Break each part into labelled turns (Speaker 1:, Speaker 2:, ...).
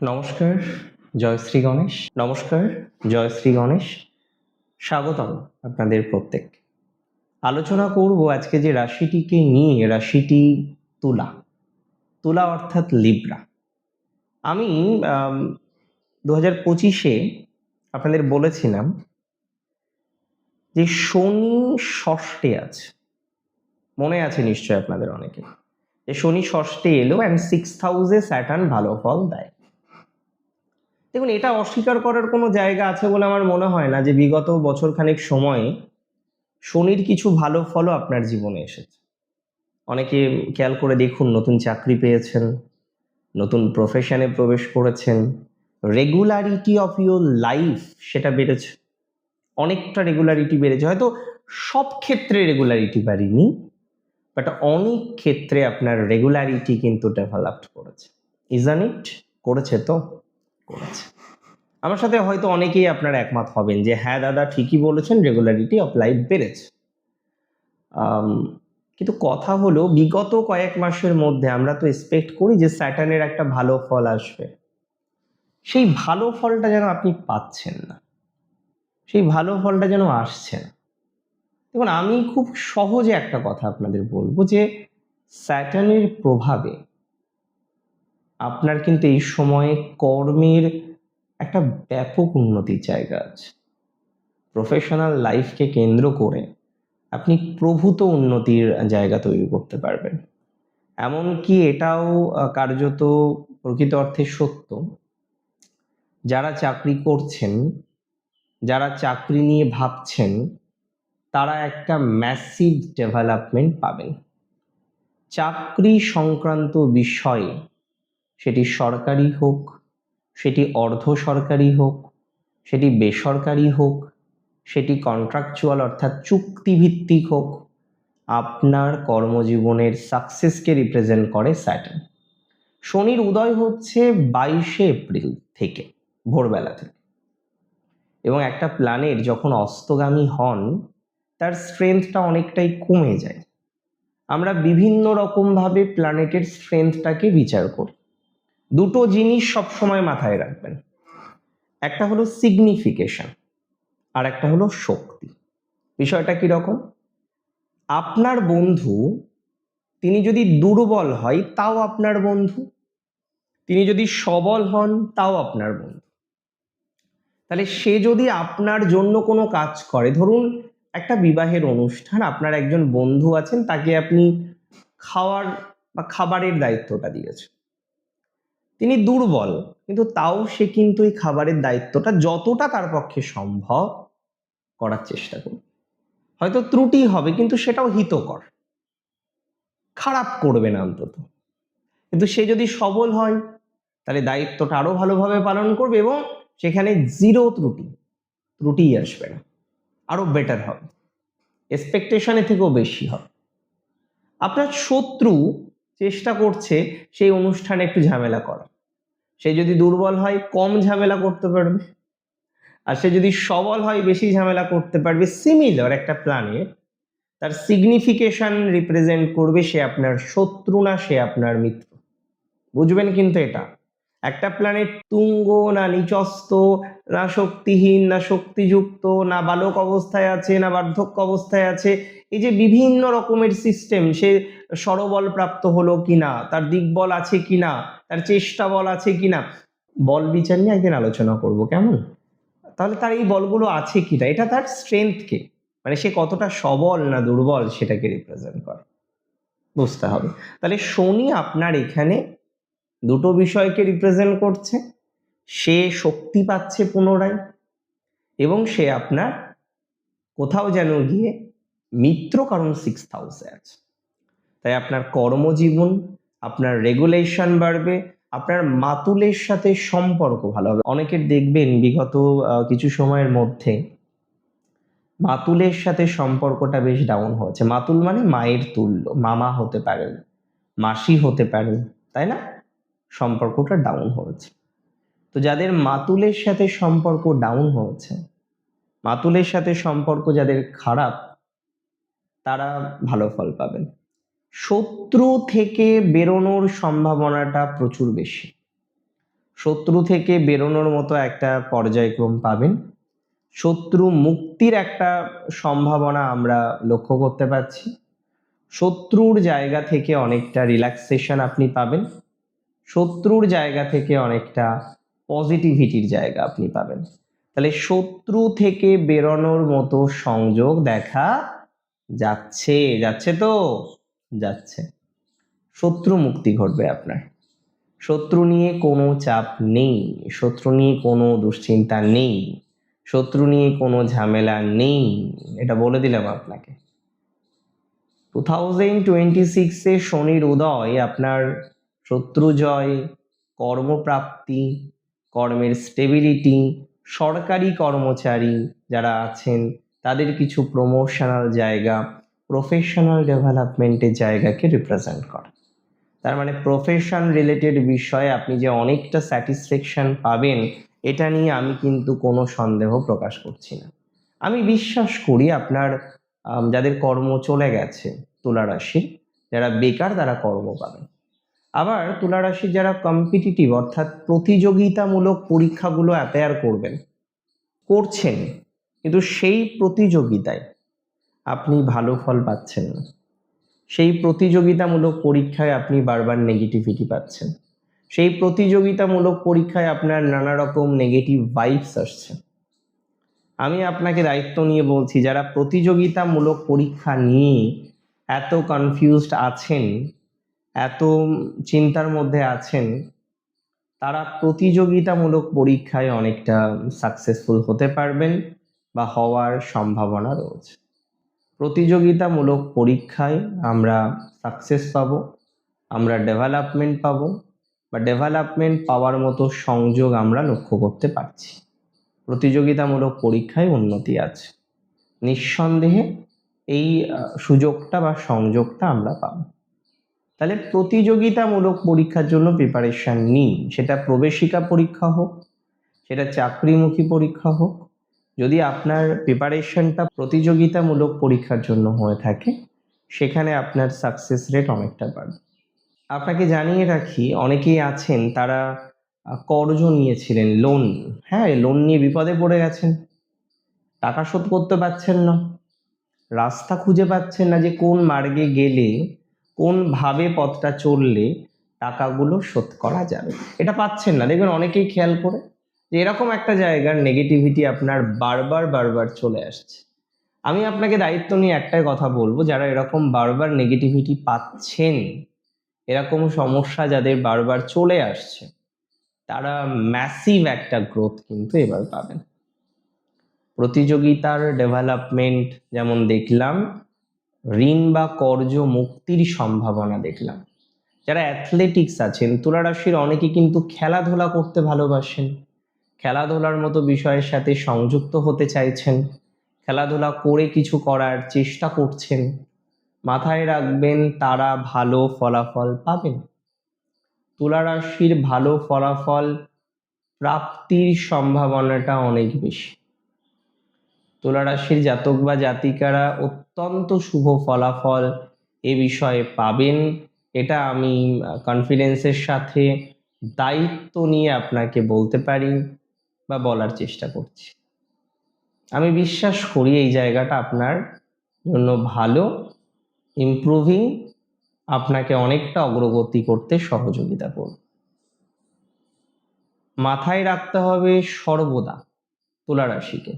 Speaker 1: নমস্কার, জয় শ্রী গণেশ। নমস্কার, জয় শ্রী গণেশ। স্বাগতম আপনাদের প্রত্যেক। আলোচনা করব আজকে যে রাশিটিকে নিয়ে, রাশিটি তুলা। তুলা অর্থাৎ লিব্রা। আমি 2025-এ আপনাদের বলেছিলাম যে শনি ষষ্ঠে আছে, মনে আছে নিশ্চয় আপনাদের অনেকে, যে শনি ষষ্ঠে এলো অ্যান্ড 6th হাউসে স্যাটার্ন ভালো ফল দেয়। দেখুন, এটা অস্বীকার করার কোনো জায়গা আছে বলে আমার মনে হয় না যে বিগত বছরখানেক সময়ে শনির কিছু ভালো ফলও আপনার জীবনে এসেছে। অনেকে খেয়াল করে দেখুন, নতুন চাকরি পেয়েছেন, নতুন প্রফেশনে প্রবেশ করেছেন, রেগুলারিটি অফ ইউর লাইফ সেটা বেড়েছে, অনেকটা রেগুলারিটি বেড়েছে। হয়তো সব ক্ষেত্রে রেগুলারিটি বাড়েনি, বাট অনেক ক্ষেত্রে আপনার রেগুলারিটি কিন্তু ডেভেলপড করেছে। Isn't it? করেছে তো? করেছে। আমার সাথে হয়তো অনেকেই আপনারা একমত হবেন যে হ্যাঁ দাদা, ঠিকই বলেছেন, রেগুলারিটি অফ লাইফ বেড়েছে। কিন্তু কথা হলো, বিগত কয়েক মাসের মধ্যে আমরা তো এক্সপেক্ট করি যে স্যাটার্নের একটা ভালো ফল আসবে। সেই ভালো ফলটা যেন আপনি পাচ্ছেন না, সেই ভালো ফলটা যেন আসছে না। দেখুন, আমি খুব সহজে একটা কথা আপনাদের বলবো যে স্যাটার্নের প্রভাবে আপনার কিন্তু এই সময়ে কর্মের একটা ব্যাপক উন্নতির জায়গা আছে। প্রফেশনাল লাইফকে কেন্দ্র করে আপনি প্রভূত উন্নতির জায়গা তৈরি করতে পারবেন। এমনকি এটাও কার্যত প্রকৃত অর্থে সত্য, যারা চাকরি করছেন, যারা চাকরি নিয়ে ভাবছেন, তারা একটা ম্যাসিভ ডেভেলপমেন্ট পাবেন। চাকরি সংক্রান্ত বিষয়ে, সেটি সরকারি হোক, সেটি অর্ধ সরকারি হোক, সেটি বেসরকারি হোক, সেটি কন্ট্রাকচুয়াল অর্থাৎ চুক্তিভিত্তিক হোক, আপনার কর্মজীবনের সাকসেসকে রিপ্রেজেন্ট করে স্যাটার্ন। শনির উদয় হচ্ছে 22শে এপ্রিল থেকে, ভোরবেলা থেকে, এবং একটা প্ল্যানেট যখন অস্তগামী হন তার স্ট্রেংথটা অনেকটাই কমে যায়। আমরা বিভিন্ন রকমভাবে প্ল্যানেটের স্ট্রেংথটাকে বিচার করি। দুটো জিনিস সবসময় মাথায় রাখবেন, একটা হলো সিগনিফিকেশন আর একটা হলো শক্তি। বিষয়টা কিরকম? আপনার বন্ধু, তিনি যদি দুর্বল হয় তাও আপনার বন্ধু, তিনি যদি সবল হন তাও আপনার বন্ধু। তাহলে সে যদি আপনার জন্য কোনো কাজ করে, ধরুন একটা বিবাহের অনুষ্ঠান, আপনার একজন বন্ধু আছেন, তাকে আপনি খাওয়ার বা খাবারের দায়িত্বটা দিয়েছেন, তিনি দুর্বল, কিন্তু তাও সে কিন্তু এই খাবারের দায়িত্বটা যতটা তার পক্ষে সম্ভব করার চেষ্টা করবে। হয়তো ত্রুটি হবে, কিন্তু সেটাও হিতকর, খারাপ করবে না অন্তত। কিন্তু সে যদি সবল হয় তাহলে দায়িত্বটা আরো ভালোভাবে পালন করবে এবং সেখানে জিরো ত্রুটিই আসবে না, আরো বেটার হবে, এক্সপেকটেশনের থেকেও বেশি হবে। আপনার শত্রু চেষ্টা করছে সেই অনুষ্ঠানে একটু ঝামেলা করা। সে যদি দুর্বল হয় কম ঝামেলা করতে পারবে, আর সে যদি সবল হয় বেশি ঝামেলা করতে পারবে। সিমিলার একটা প্ল্যানেট, তার সিগনিফিকেশন রিপ্রেজেন্ট করবে সে আপনার শত্রু না সে আপনার মিত্র। বুঝবেন কিন্তু এটা, একটা প্ল্যানেট তুঙ্গ না নিচস্ত, না শক্তিহীন না শক্তিযুক্ত, না বালক অবস্থায় আছে না বার্ধক্য অবস্থায় আছে, এই যে বিভিন্ন রকমের সিস্টেম, সে স্বরবল প্রাপ্ত হলো কিনা, তার দিকবল আছে কিনা, তার চেষ্টা বল আছে কিনা, বল বিচার নিয়ে একদিন আলোচনা করব, কেমন? তাহলে তার এই বলগুলো আছে কিনা, এটা তার স্ট্রেংথকে, মানে সে কতটা সবল না দুর্বল সেটাকে রিপ্রেজেন্ট করে, বুঝতে হবে। তাহলে শনি আপনার এখানে দুটো বিষয়কে রিপ্রেজেন্ট করছে, সে শক্তি পাচ্ছে পুনরায়, এবং সে আপনার কোথাও যেন গিয়ে মিত্র, কারণ 6th হাউসে আছে। তাই আপনার কর্মজীবন, আপনার রেগুলেশন বাড়বে, আপনার মাতুলের সাথে সম্পর্ক ভালো হবে। অনেকের দেখবেন বিগত কিছু সময়ের মধ্যে মাতুলের সাথে সম্পর্কটা বেশ ডাউন হয়েছে। মাতুল মানে মায়ের তুল্য, মামা হতে পারেন, মাসি হতে পারেন, তাই না? সম্পর্কটা ডাউন হয়েছে। তো যাদের মাতুলের সাথে সম্পর্ক ডাউন হয়েছে, মাতুলের সাথে সম্পর্ক যাদের খারাপ, তারা ভালো ফল পাবেন। শত্রু থেকে বেরোনোর সম্ভাবনাটা প্রচুর বেশি। শত্রু থেকে বেরোনোর মতো একটা পর্যায়ক্রম পাবেন, শত্রু মুক্তির একটা সম্ভাবনা আমরা লক্ষ্য করতে পারছি, শত্রুর জায়গা থেকে অনেকটা রিল্যাক্সেশন আপনি পাবেন, শত্রুর জায়গা থেকে অনেকটা পজিটিভিটির জায়গা আপনি পাবেন। তাহলে শত্রু থেকে বেরোনোর মতো সংযোগ দেখা যাচ্ছে, যাচ্ছে তো যাচ্ছে। শত্রু মুক্তি ঘটবে আপনার, শত্রু নিয়ে কোনো চাপ নেই, শত্রু নিয়ে কোনো দুশ্চিন্তা নেই, শত্রু নিয়ে কোনো ঝামেলা নেই, এটা বলে দিলাম আপনাকে। 2026-এ শনির উদয় আপনার শত্রু জয়, কর্মপ্রাপ্তি, কর্মের স্টেবিলিটি, সরকারি কর্মচারী যারা আছেন তাদের কিছু প্রমোশনাল জায়গা, প্রফেশনাল ডেভেলপমেন্টের জায়গাকে রিপ্রেজেন্ট করে। তার মানে প্রফেশন রিলেটেড বিষয়ে আপনি যে অনেকটা স্যাটিসফ্যাকশন পাবেন, এটা নিয়ে আমি কিন্তু কোনো সন্দেহ প্রকাশ করছি না। আমি বিশ্বাস করি আপনার যাদের কর্ম চলে গেছে, তুলা রাশি যারা বেকার তারা কর্ম পাবেন। আবার তুলা রাশির যারা কম্পিটিটিভ অর্থাৎ প্রতিযোগিতামূলক পরীক্ষাগুলো অ্যাপেয়ার করছেন, কিন্তু সেই প্রতিযোগিতায় আপনি ভালো ফল পাচ্ছেন না, সেই প্রতিযোগিতামূলক পরীক্ষায় আপনি বারবার নেগেটিভিটি পাচ্ছেন, সেই প্রতিযোগিতামূলক পরীক্ষায় আপনার নানা রকম নেগেটিভ ভাইবস আসছে। আমি আপনাকে দায়িত্ব নিয়ে বলছি, যারা প্রতিযোগিতামূলক পরীক্ষা নিয়ে এত কনফিউজড আছেন, এত চিন্তার মধ্যে আছেন, তারা প্রতিযোগিতামূলক পরীক্ষায় অনেকটা সাকসেসফুল হতে পারবেন বা হওয়ার সম্ভাবনা রয়েছে। প্রতিযোগিতামূলক পরীক্ষায় আমরা সাকসেস পাবো, আমরা ডেভেলপমেন্ট পাবো, বা ডেভেলপমেন্ট পাওয়ার মতো সংযোগ আমরা লক্ষ্য করতে পারছি। প্রতিযোগিতামূলক পরীক্ষায় উন্নতি আছে, নিঃসন্দেহে এই সুযোগটা বা সংযোগটা আমরা পাবো। তাহলে প্রতিযোগিতামূলক পরীক্ষার জন্য প্রিপারেশন নিই, সেটা প্রবেশিকা পরীক্ষা হোক, সেটা চাকরিমুখী পরীক্ষা হোক। যদি আপনার প্রিপারেশনটা প্রতিযোগিতামূলক পরীক্ষার জন্য হয়ে থাকে, সেখানে আপনার সাকসেস রেট অনেকটা বাড়বে। আপনাকে জানিয়ে রাখি, অনেকেই আছেন তারা কর্জ নিয়েছিলেন, লোন, হ্যাঁ লোন নিয়ে বিপদে পড়ে গেছেন, টাকা শোধ করতে পারছেন না, রাস্তা খুঁজে পাচ্ছেন না যে কোন মার্গে গেলে, কোনভাবে পথটা চললে টাকাগুলো শোধ করা যাবে, এটা পাচ্ছেন না। দেখবেন অনেকেই খেয়াল করে যে এরকম একটা জায়গার নেগেটিভিটি আপনার বারবার বারবার চলে আসছে। আমি আপনাকে দায়িত্ব নিয়ে একটাই কথা বলবো, যারা এরকম বারবার নেগেটিভিটি পাচ্ছেন, এরকম সমস্যা যাদের বারবার চলে আসছে, তারা ম্যাসিভ একটা গ্রোথ কিন্তু এবার পাবেন। প্রতিযোগিতার ডেভেলপমেন্ট যেমন দেখলাম, ঋণ বা কর্জ মুক্তির সম্ভাবনা দেখলাম। যারা অ্যাথলেটিক্স আছেন, তুলা রাশির অনেকে কিন্তু খেলাধুলা করতে ভালোবাসেন, খেলাধুলার মতো বিষয়ের সাথে সংযুক্ত হতে চাইছেন, খেলাধুলা করে কিছু করার চেষ্টা করছেন। মাথায় রাখবেন, তারা ভালো ফলাফল পাবেন। তুলা রাশির ভালো ফলাফল প্রাপ্তির সম্ভাবনাটা অনেক বেশি। তুলা রাশির জাতক বা জাতিকারা অত্যন্ত শুভ ফলাফল এ বিষয়ে পাবেন, এটা আমি কনফিডেন্সের সাথে দায়িত্ব নিয়ে আপনাকে বলতে পারি বা বলার চেষ্টা করছি। আমি বিশ্বাস করি এই জায়গাটা আপনার জন্য ভালো, ইমপ্রুভিং, আপনাকে অনেকটা অগ্রগতি করতে সহযোগিতা করবে। মাথায় রাখতে হবে সর্বদা তুলা রাশিকে,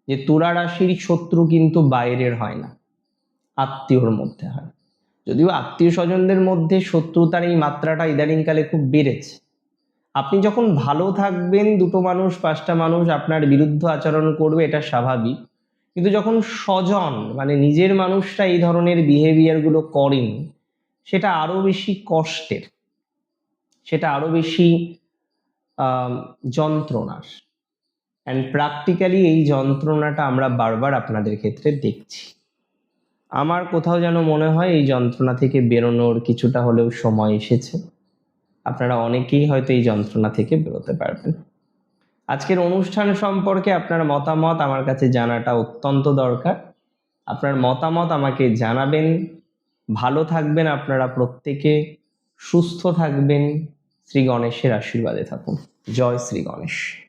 Speaker 1: যে তুলা রাশির শত্রু কিন্তু বাইরের হয় না, আত্মীয়র মধ্যে হয়। যদিও আত্মীয় স্বজনদের মধ্যে শত্রুতার এই মাত্রাটা ইদানিংকালে খুব বেড়েছে। আপনি যখন ভালো থাকবেন, দুটো মানুষ পাঁচটা মানুষ আপনার বিরুদ্ধে আচরণ করবে, এটা স্বাভাবিক। কিন্তু যখন স্বজন মানে নিজের মানুষটা এই ধরনের বিহেভিয়ারগুলো করেন, সেটা আরো বেশি কষ্টের, সেটা আরো বেশি যন্ত্রণার। অ্যান্ড প্র্যাকটিক্যালি এই যন্ত্রণাটা আমরা বারবার আপনাদের ক্ষেত্রে দেখছি। আমার কোথাও যেন মনে হয় এই যন্ত্রণা থেকে বেরোনোর কিছুটা হলেও সময় এসেছে। আপনারা অনেকেই হয়তো এই যন্ত্রণা থেকে বেরোতে পারবেন। আজকের অনুষ্ঠান সম্পর্কে আপনার মতামত আমার কাছে জানাটা অত্যন্ত দরকার। আপনার মতামত আমাকে জানাবেন। ভালো থাকবেন আপনারা প্রত্যেকে, সুস্থ থাকবেন, শ্রী গণেশের আশীর্বাদে থাকুন। জয় শ্রী গণেশ।